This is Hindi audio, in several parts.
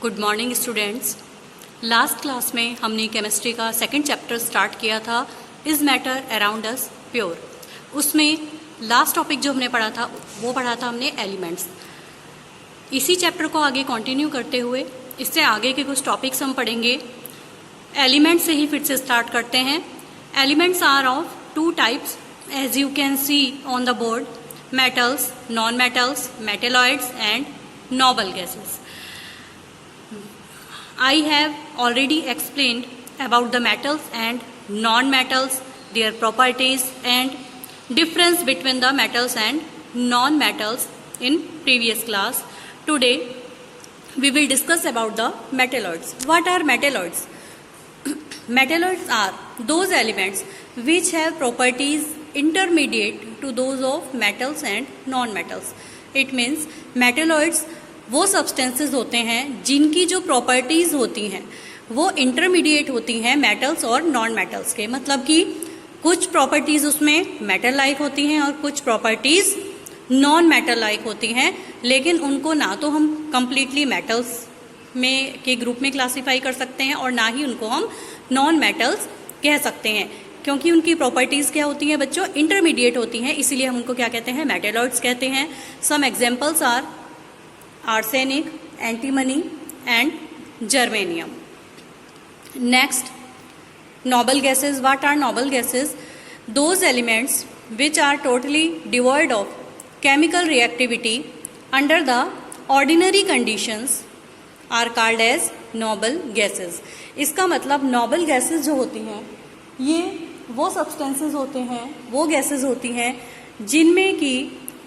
Good morning students. Last class में हमने केमिस्ट्री का सेकंड चैप्टर स्टार्ट किया था, is matter around us pure. उसमें लास्ट टॉपिक जो हमने पढ़ा था वो पढ़ा था हमने एलिमेंट्स। इसी चैप्टर को आगे कंटिन्यू करते हुए इससे आगे के कुछ टॉपिक्स हम पढ़ेंगे। एलिमेंट्स से ही फिर से स्टार्ट करते हैं। Elements are of two types as you can see on the board, metals, non metals, metalloids and noble gases. I have already explained about the metals and non-metals, their properties and difference between the metals and non-metals in previous class. Today we will discuss about the metalloids. What are metalloids? Metalloids are those elements which have properties intermediate to those of metals and non-metals. It means metalloids वो सब्सटेंसेस होते हैं जिनकी जो प्रॉपर्टीज़ होती हैं वो इंटरमीडिएट होती हैं मेटल्स और नॉन मेटल्स के। मतलब कि कुछ प्रॉपर्टीज़ उसमें मेटल लाइक होती हैं और कुछ प्रॉपर्टीज़ नॉन मेटल लाइक होती हैं, लेकिन उनको ना तो हम कंप्लीटली मेटल्स में के ग्रुप में क्लासीफाई कर सकते हैं और ना ही उनको हम नॉन मेटल्स कह सकते हैं, क्योंकि उनकी प्रॉपर्टीज़ क्या होती हैं बच्चों, इंटरमीडिएट होती हैं। इसीलिए हम उनको क्या कहते हैं, मेटेलॉइड्स कहते हैं। Some examples are arsenic, antimony and germanium. Next, noble gases. What are noble gases? Those elements which are totally devoid of chemical reactivity under the ordinary conditions are called as noble gases. इसका मतलब noble gases जो होती हैं ये वो substances होते हैं, वो gases होती हैं जिनमें की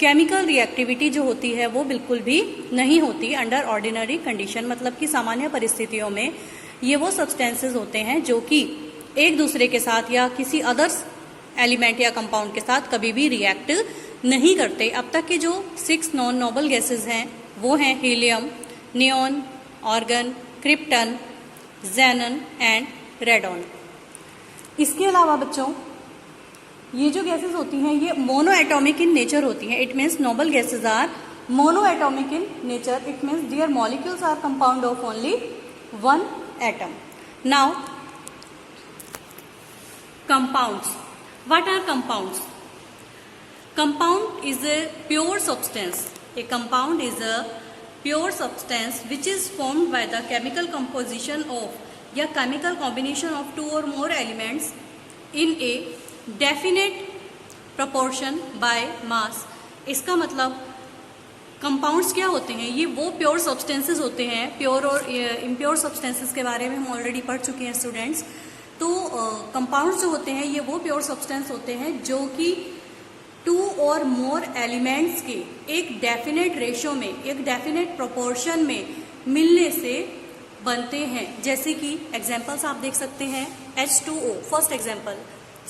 केमिकल रिएक्टिविटी जो होती है वो बिल्कुल भी नहीं होती अंडर ऑर्डिनरी कंडीशन। मतलब कि सामान्य परिस्थितियों में ये वो सब्सटेंसेस होते हैं जो कि एक दूसरे के साथ या किसी अदर्स एलिमेंट या कंपाउंड के साथ कभी भी रिएक्ट नहीं करते। अब तक के जो 6 नॉन नोबल गैसेस हैं वो हैं helium, neon, argon, krypton, xenon and radon. इसके अलावा बच्चों ये जो गैसेस होती हैं ये मोनो एटॉमिक इन नेचर होती हैं। It means noble gases are mono atomic in nature. It means their molecules are compound of only one atom. Now compounds. What are compounds? Compound is a pure substance. A compound is a pure substance which is formed by the chemical composition of या chemical combination of 2 or more elements in a definite proportion by mass. इसका मतलब कंपाउंड्स क्या होते हैं, ये वो प्योर सब्सटेंसेस होते हैं। प्योर और इम्प्योर सब्सटेंसेस के बारे में हम ऑलरेडी पढ़ चुके हैं स्टूडेंट्स। तो कंपाउंड्स जो होते हैं ये वो प्योर सब्सटेंस होते हैं जो कि 2 or more एलिमेंट्स के एक डेफिनेट रेशो में, एक डेफिनेट प्रोपोर्शन में मिलने से बनते हैं। जैसे कि एग्जाम्पल्स आप देख सकते हैं, H2O फर्स्ट एग्जाम्पल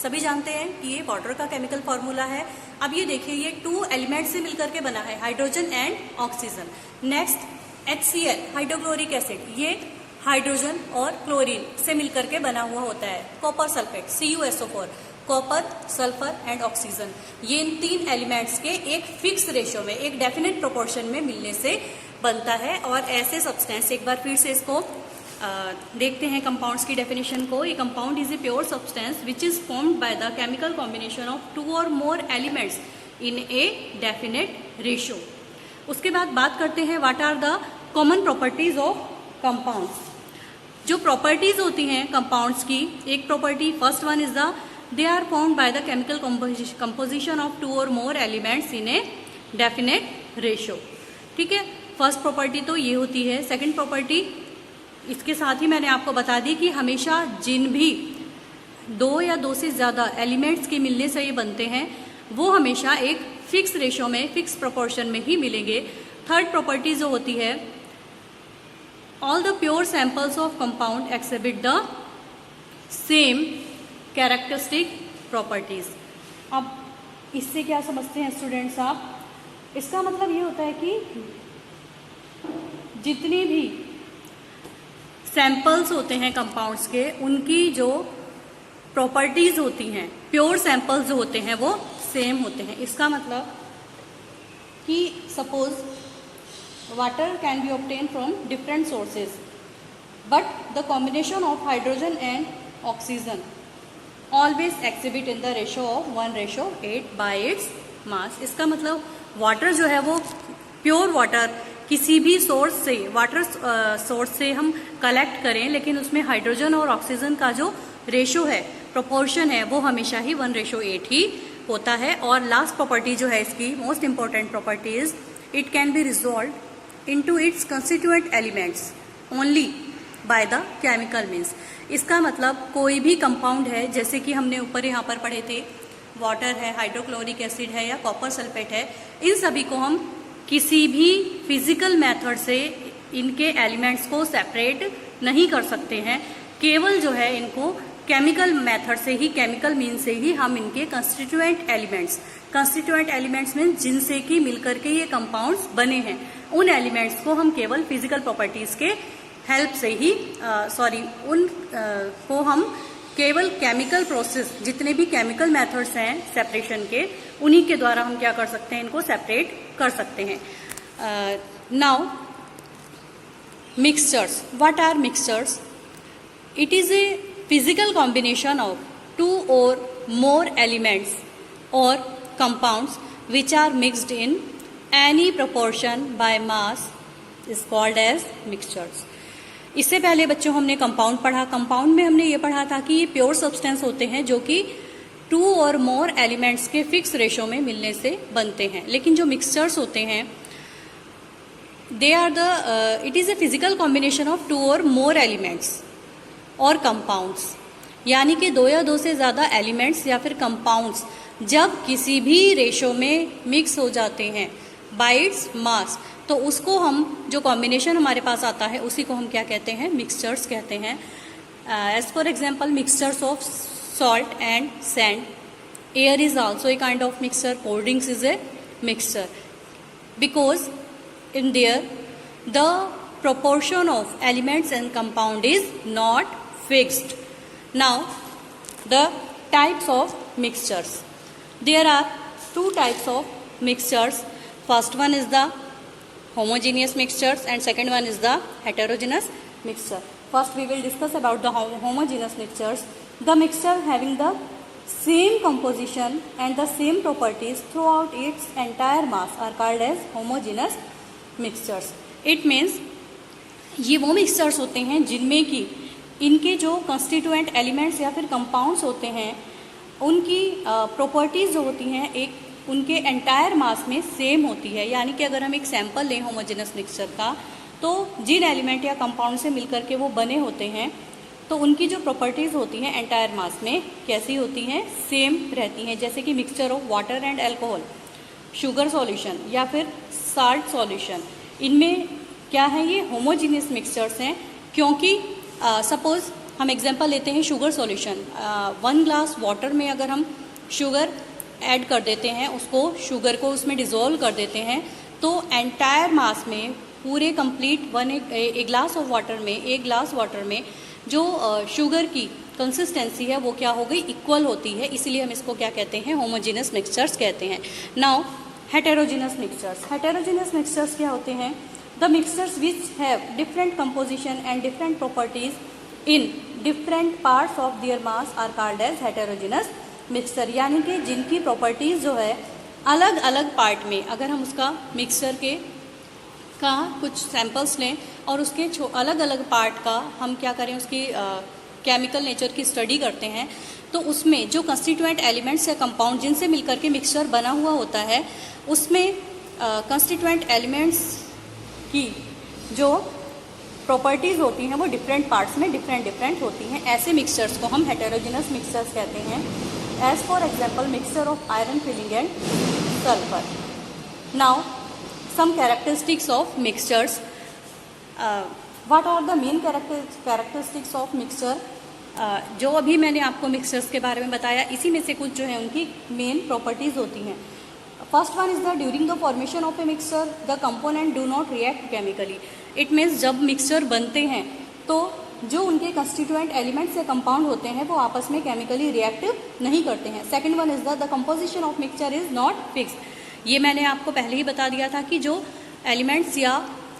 सभी जानते हैं कि ये वाटर का केमिकल फॉर्मूला है। अब ये देखिए ये 2 एलिमेंट से मिलकर के बना है, hydrogen and oxygen. Next HCl hydrochloric acid, ये हाइड्रोजन और क्लोरीन से मिलकर के बना हुआ होता है। Copper sulphate CuSO4, copper, sulphur and oxygen, ये इन 3 एलिमेंट्स के एक फिक्स रेशियो में, एक डेफिनेट प्रोपोर्शन में मिलने से बनता है। और ऐसे सब्सटेंस, एक बार फिर से इसको देखते हैं कंपाउंड्स की डेफिनेशन को। ये compound is a pure substance which is formed by the chemical combination of 2 or more elements in a definite ratio. उसके बाद बात करते हैं what are the common properties of compounds. जो प्रॉपर्टीज होती हैं कंपाउंड्स की, एक property first one is the they are formed by the chemical composition of 2 or more elements in a definite ratio. ठीक है, फर्स्ट प्रॉपर्टी तो ये होती है। सेकेंड प्रॉपर्टी, इसके साथ ही मैंने आपको बता दी कि हमेशा जिन भी 2 या 2 से ज़्यादा एलिमेंट्स के मिलने से ये बनते हैं वो हमेशा एक फिक्स रेशो में, फिक्स प्रोपोर्शन में ही मिलेंगे। थर्ड प्रॉपर्टी जो होती है, all the pure samples of compound exhibit the same characteristic properties. अब इससे क्या समझते हैं स्टूडेंट्स आप? इसका मतलब ये होता है कि जितनी भी सैंपल्स होते हैं कंपाउंड्स के, उनकी जो प्रॉपर्टीज होती हैं, प्योर सैंपल्स जो होते हैं वो सेम होते हैं। इसका मतलब कि suppose water can be obtained from different sources, but the combination of hydrogen and oxygen always exhibit in the ratio of 1:8 by its mass. इसका मतलब वाटर जो है वो प्योर वाटर किसी भी सोर्स से, वाटर सोर्स से हम कलेक्ट करें, लेकिन उसमें हाइड्रोजन और ऑक्सीजन का जो रेशो है, प्रोपोर्शन है, वो हमेशा ही 1:8 ही होता है। और लास्ट प्रॉपर्टी जो है इसकी, most important property is it can be resolve into its constituent elements only by the chemical means. इसका मतलब कोई भी कंपाउंड है, जैसे कि हमने ऊपर यहाँ पर पढ़े थे, वाटर है, हाइड्रोक्लोरिक एसिड है या कॉपर सल्फेट है, इन सभी को हम किसी भी फिजिकल मेथड से इनके एलिमेंट्स को सेपरेट नहीं कर सकते हैं। केवल जो है इनको केमिकल मेथड से ही, केमिकल मीन से ही हम इनके कंस्टिट्यूएंट एलिमेंट्स में जिनसे कि मिलकर के ये कंपाउंड्स बने हैं, उन एलिमेंट्स को हम केवल फिजिकल प्रॉपर्टीज के हेल्प से ही को हम केवल केमिकल प्रोसेस, जितने भी केमिकल मेथड्स हैं सेपरेशन के, उन्हीं के द्वारा हम क्या कर सकते हैं, इनको सेपरेट कर सकते हैं। Now mixtures, what are mixtures? It is a physical combination of 2 or more elements or compounds which are mixed in any proportion by mass is called as mixtures. इससे पहले बच्चों हमने कंपाउंड पढ़ा। कंपाउंड में हमने ये पढ़ा था कि ये प्योर सब्सटेंस होते हैं जो कि 2 or more एलिमेंट्स के फिक्स रेशो में मिलने से बनते हैं। लेकिन जो मिक्सचर्स होते हैं, they are it is a physical combination of 2 or more elements और कंपाउंड्स, यानी कि 2 या 2 से ज़्यादा एलिमेंट्स या फिर कंपाउंड्स जब किसी भी रेशो में मिक्स हो जाते हैं बाय इट्स मास, तो उसको हम, जो कॉम्बिनेशन हमारे पास आता है, उसी को हम क्या कहते हैं, मिक्सचर्स कहते हैं। As for example mixtures of salt and sand, air is also a kind of mixture, cold drinks is a mixture, because in there the proportion of elements and compound is not fixed. Now the types of mixtures, there are 2 types of mixtures. First one is the homogeneous mixtures and second one is the heterogeneous mixture. First we will discuss about the homogeneous mixtures. The mixture having the same composition and the same properties throughout its entire mass are called as homogeneous mixtures. It means ये वो मिक्सचर्स होते हैं जिनमें कि इनके जो कंस्टिट्यूएंट एलिमेंट्स या फिर कंपाउंड्स होते हैं, उनकी प्रॉपर्टीज़ जो होती हैं एक उनके एंटायर मास में सेम होती है। यानी कि अगर हम एक सैंपल लें होमोजेनस मिक्सचर का, तो जिन एलिमेंट या कंपाउंड से मिलकर के वो बने होते हैं, तो उनकी जो प्रॉपर्टीज़ होती हैं एंटायर मास में कैसी होती हैं, सेम रहती हैं। जैसे कि mixture of water and alcohol, sugar solution या फिर साल्ट सॉल्यूशन, इनमें क्या है, ये होमोजीनियस मिक्सचर्स हैं। क्योंकि सपोज हम एग्जांपल लेते हैं शुगर सॉल्यूशन, 1 ग्लास वाटर में अगर हम शुगर ऐड कर देते हैं, उसको शुगर को उसमें डिज़ोल्व कर देते हैं, तो एंटायर मास में पूरे कंप्लीट एक ग्लास ऑफ वाटर में, 1 ग्लास वाटर में जो शुगर की कंसिस्टेंसी है वो क्या हो गई, इक्वल होती है। इसीलिए हम इसको क्या कहते हैं, होमोजीनियस मिक्सचर्स कहते हैं। Now heterogeneous mixtures, heterogeneous mixtures क्या होते हैं? The mixtures which have different composition and different properties in different parts of their mass are called as heterogeneous mixture. यानी कि जिनकी प्रॉपर्टीज़ जो है अलग अलग पार्ट में, अगर हम उसका मिक्सचर का कुछ सैम्पल्स लें और उसके अलग अलग पार्ट का हम क्या करें, उसकी केमिकल नेचर की स्टडी करते हैं, तो उसमें जो कंस्टिट्यूएंट एलिमेंट्स या कंपाउंड जिनसे मिलकर के मिक्सचर बना हुआ होता है, उसमें कंस्टिट्यूएंट एलिमेंट्स की जो प्रॉपर्टीज़ होती हैं वो डिफरेंट पार्ट्स में डिफरेंट होती हैं। ऐसे मिक्सचर्स को हम हेटेरोजेनस मिक्सचर्स कहते हैं। As for example mixture of iron filling and sulphur. Now some characteristics of mixtures, what are the main characteristics of mixture? जो अभी मैंने आपको मिक्सचर्स के बारे में बताया, इसी में से कुछ जो है उनकी मेन प्रॉपर्टीज़ होती हैं। First one is the during the formation of a mixture the component do not react chemically. It means जब मिक्सचर बनते हैं तो जो उनके कंस्टिट्यूएंट एलिमेंट्स या कंपाउंड होते हैं वो आपस में केमिकली रिएक्ट नहीं करते हैं। Second one is the composition of mixture is not fix. ये मैंने आपको पहले ही बता दिया था कि जो एलिमेंट्स या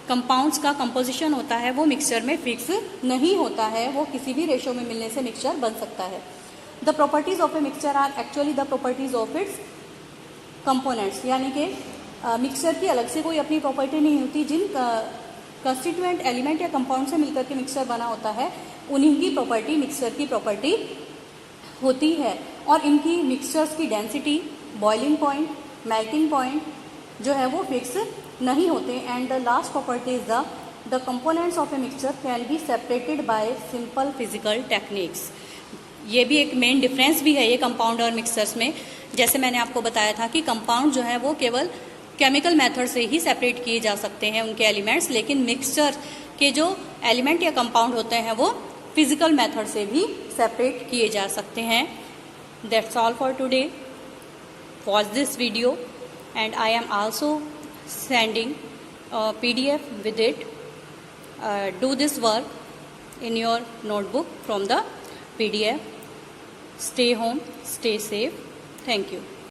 कंपाउंड्स का कंपोजिशन होता है वो मिक्सचर में फिक्स नहीं होता है, वो किसी भी रेशो में मिलने से मिक्सचर बन सकता है। The properties of a mixture are actually the properties of its components, यानी कि मिक्सचर की अलग से कोई अपनी प्रॉपर्टी नहीं होती, जिन कंस्टिट्यूएंट एलिमेंट या कंपाउंड से मिलकर के मिक्सचर बना होता है उन्हीं की प्रॉपर्टी मिक्सचर की प्रॉपर्टी होती है। और इनकी मिक्सचर्स की density, boiling point, melting point जो है वो फिक्स नहीं होते। And the last property is the components of a mixture can be separated by simple physical techniques. ये भी एक मेन डिफरेंस भी है ये कंपाउंड और मिक्सचर्स में। जैसे मैंने आपको बताया था कि कंपाउंड जो है वो केवल केमिकल मेथड से ही सेपरेट किए जा सकते हैं उनके एलिमेंट्स, लेकिन मिक्सचर के जो एलिमेंट या कंपाउंड होते हैं वो फिजिकल मेथड से भी सेपरेट किए जा सकते हैं। That's all for today. Watch this video and I am also sending a PDF with it. Do this work in your notebook from the PDF. Stay home, stay safe. Thank you.